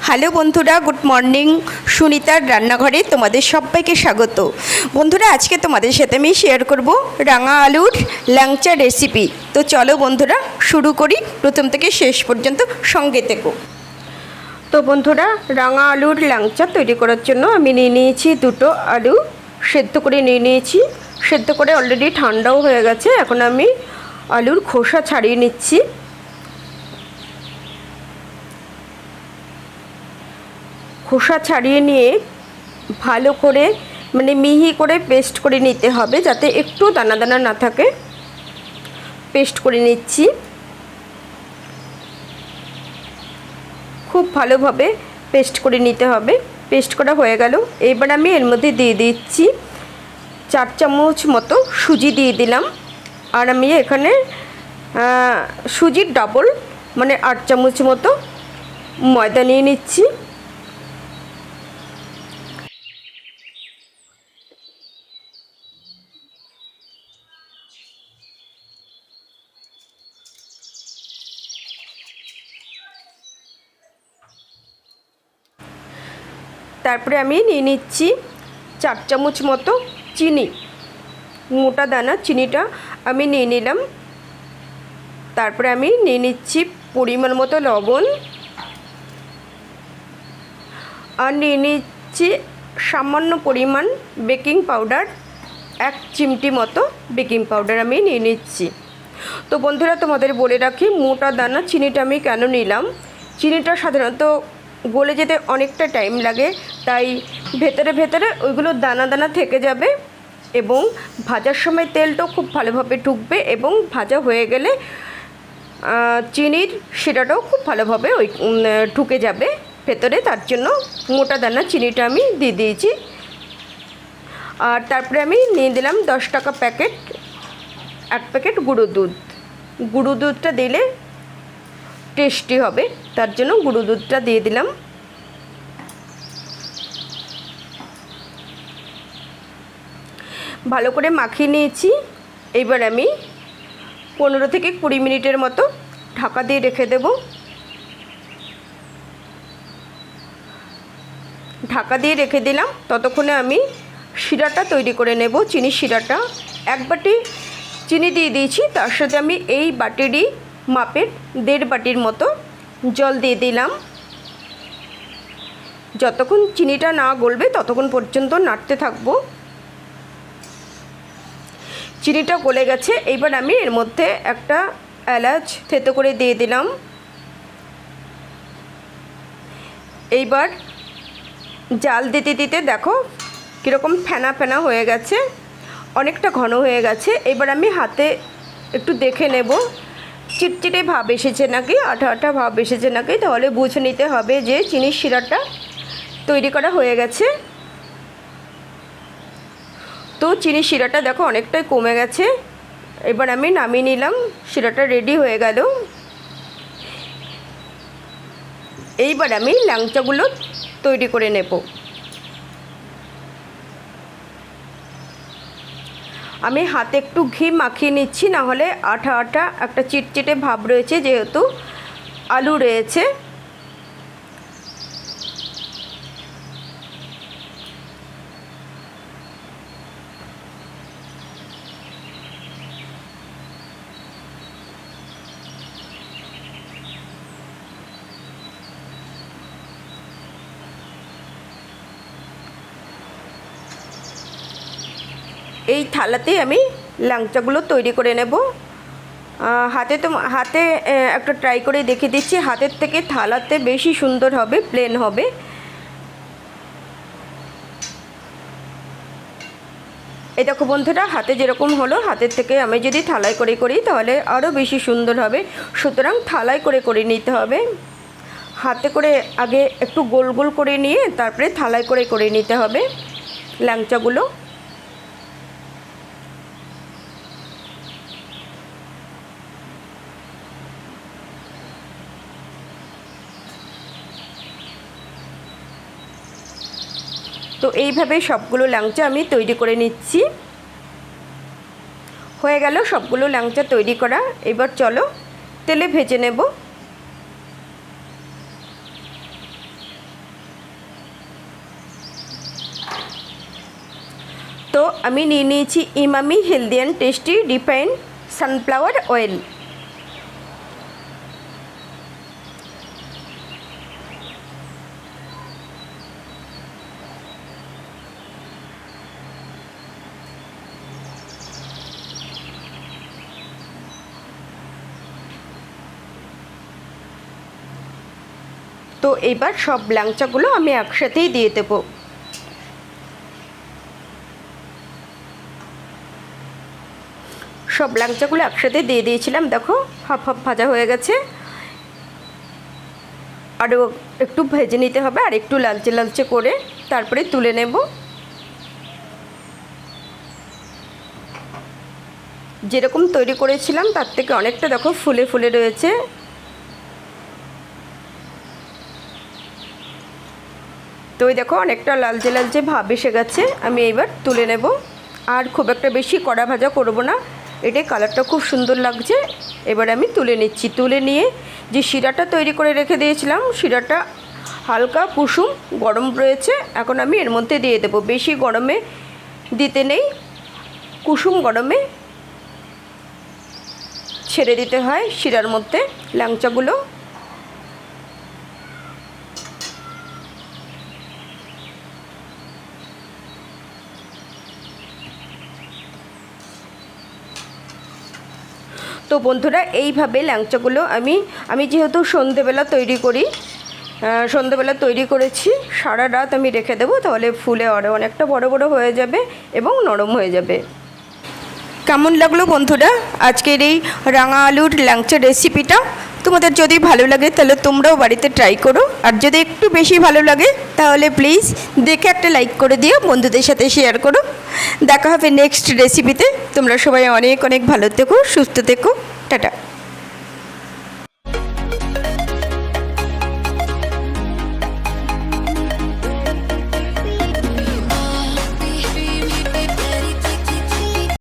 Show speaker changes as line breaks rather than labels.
Hello বন্ধুরা, good morning. সুনিতার রান্নাঘরে তোমাদের সবাইকে স্বাগত। বন্ধুরা, আজকে তোমাদের সাথে আমি শেয়ার করব রাঙা আলুর ল্যাংচা রেসিপি। তো চলো বন্ধুরা, শুরু করি। প্রথম থেকে শেষ পর্যন্ত সঙ্গে থেকো। তো বন্ধুরা, রাঙা আলুর ল্যাংচা তৈরি করার জন্য আমি নিয়ে নিয়েছি দুটো আলু, সেদ্ধ করে নিয়ে নিয়েছি। সেদ্ধ করে অলরেডি ঠান্ডাও হয়ে গেছে। এখন আমি আলুর খোসা ছাড়িয়ে নিচ্ছি। খোসা ছাড়িয়ে নিয়ে ভালো করে মিহি করে পেস্ট করে নিতে হবে, যাতে একটু দানা দানা না থাকে। পেস্ট করে নিচ্ছি। খুব ভালোভাবে পেস্ট করে নিতে হবে। পেস্ট করা হয়ে গেল। এবার আমি এর মধ্যে দিয়ে দিচ্ছি 4 চামচ মতো সুজি দিয়ে দিলাম। আর আমি এখানে সুজির ডাবল 8 চামচ মতো ময়দা নিয়ে নিচ্ছি। তারপরে আমি নিয়ে নিচ্ছি 4 চামচ মতো চিনি, মোটা দানা চিনিটা আমি নিয়ে নিলাম। তারপরে আমি নিয়ে নিচ্ছি পরিমাণ মতো লবণ, আর নিয়ে নিচ্ছি সামান্য পরিমাণ বেকিং পাউডার, 1 চিমটি মতো বেকিং পাউডার আমি নিয়ে নিচ্ছি। তো বন্ধুরা, তোমাদের বলে রাখি, মোটা দানা চিনিটা আমি কেন নিলাম। চিনিটা সাধারণত গলে যেতে অনেকটা টাইম লাগে, তাই ভেতরে ভেতরে ওইগুলো দানা দানা থেকে যাবে এবং ভাজার সময় তেলটাও খুব ভালোভাবে ঢুকবে এবং ভাজা হয়ে গেলে চিনির শিরাটাও খুব ভালোভাবে ঢুকে যাবে ভেতরে। তার জন্য মোটা দানা চিনিটা আমি দিয়ে দিয়েছি। আর তারপরে আমি নিয়ে দিলাম 10 টাকা প্যাকেট, 1 প্যাকেট গুঁড়ো দুধ। গুঁড়ো দুধটা দিলে টেস্টি হবে, তার জন্য গুঁড়ো দুধটা দিয়ে দিলাম। ভালো করে মাখিয়ে নিয়েছি। এবার আমি 15 থেকে 20 মিনিটের মতো ঢাকা দিয়ে রেখে দেব। ঢাকা দিয়ে রেখে দিলাম। ততক্ষণে আমি শিরাটা তৈরি করে নেব। চিনির শিরাটা 1 বাটি চিনি দিয়ে দিয়েছি। তার সাথে আমি এই বাটিরই মাপের 1.5 বাটির মতো জল দিয়ে দিলাম। যতক্ষণ চিনিটা না গলবে ততক্ষণ পর্যন্ত নাড়তে থাকবো। চিনিটা গলে গেছে। এইবার আমি এর মধ্যে একটা এলাচ থেতো করে দিয়ে দিলাম। এইবার জাল দিতে দিতে দেখো কীরকম ফেনা ফেনা হয়ে গেছে, অনেকটা ঘন হয়ে গেছে। এবার আমি হাতে একটু দেখে নেব চিটচিটে ভাব এসেছে নাকি, আঠা আঠা ভাব এসেছে নাকি। তাহলে বুঝে নিতে হবে যে চিনির শিরাটা তৈরি করা হয়ে গেছে। তো চিনির শিরাটা দেখো অনেকটাই কমে গেছে। এবার আমি নামিয়ে নিলাম। শিরাটা রেডি হয়ে গেল। এইবার আমি ল্যাংচাগুলো তৈরি করে নেব। আমি হাতে একটু ঘি মাখিয়ে নিচ্ছি, না হলে আঠা আঠা একটা চিটচিটে ভাব রয়েছে, যেহেতু আলু রয়েছে। এই থালাতেই আমি ল্যাংচাগুলো তৈরি করে নেব। হাতে একটা ট্রাই করে দেখে দিচ্ছি। হাতের থেকে থালাতে বেশি সুন্দর হবে, প্লেন হবে। এই দেখো বন্ধুরা, হাতে যেরকম হলো, হাতের থেকে আমি যদি থালায় করে করি তাহলে আরও বেশি সুন্দর হবে। সুতরাং থালায় করে করে নিতে হবে। হাতে করে আগে একটু গোল গোল করে নিয়ে তারপরে থালায় করে করে নিতে হবে ল্যাংচাগুলো। তো এইভাবে সবগুলো ল্যাংচা আমি তৈরি করে নিচ্ছি। হয়ে গেল সবগুলো ল্যাংচা তৈরি করা। এবার চলো তেলে ভেজে নেব। তো আমি নিয়ে নিয়েছি Emami healthy and tasty refined sunflower oil. তো এবার সব ল্যাংচাগুলো আমি একসাথেই দিয়ে দেবো। সব ল্যাংচাগুলো একসাথে দিয়ে দিয়েছিলাম, দেখো হাফ হাফ ভাজা হয়ে গেছে। আরও একটু ভেজে নিতে হবে, আর একটু লালচে লালচে করে তারপরে তুলে নেব। যেরকম তৈরি করেছিলাম তার থেকে অনেকটা দেখো ফুলে ফুলে রয়েছে। তো ওই দেখো অনেকটা লালচে লালচে ভাব এসে গেছে। আমি এইবার তুলে নেব, আর খুব একটা বেশি কড়া ভাজা করব না, এটাই কালারটা খুব সুন্দর লাগছে। এবার আমি তুলে নিচ্ছি। তুলে নিয়ে যে শিরাটা তৈরি করে রেখে দিয়েছিলাম, শিরাটা হালকা কুসুম গরম রয়েছে, এখন আমি এর মধ্যে দিয়ে দেবো। বেশি গরমে দিতে নেই, কুসুম গরমে ছেড়ে দিতে হয় শিরার মধ্যে ল্যাংচাগুলো। তো বন্ধুরা এইভাবে ল্যাংচাগুলো আমি যেহেতু সন্ধেবেলা তৈরি করেছি, সারা রাত আমি রেখে দেবো, তাহলে ফুলে আরও অনেকটা বড় বড় হয়ে যাবে এবং নরম হয়ে যাবে। কেমন লাগলো বন্ধুরা আজকের এই রাঙা আলুর ল্যাংচা রেসিপিটা? তোমাদের যদি ভালো লাগে তাহলে তোমরাও বাড়িতে ট্রাই করো, আর যদি একটু বেশি ভালো লাগে তাহলে প্লিজ দেখে একটা লাইক করে দিও, বন্ধুদের সাথে শেয়ার করো। দেখা হবে নেক্সট রেসিপিতে। তোমরা সবাই অনেক অনেক ভালো থেকো, সুস্থ থেকো, টাটা।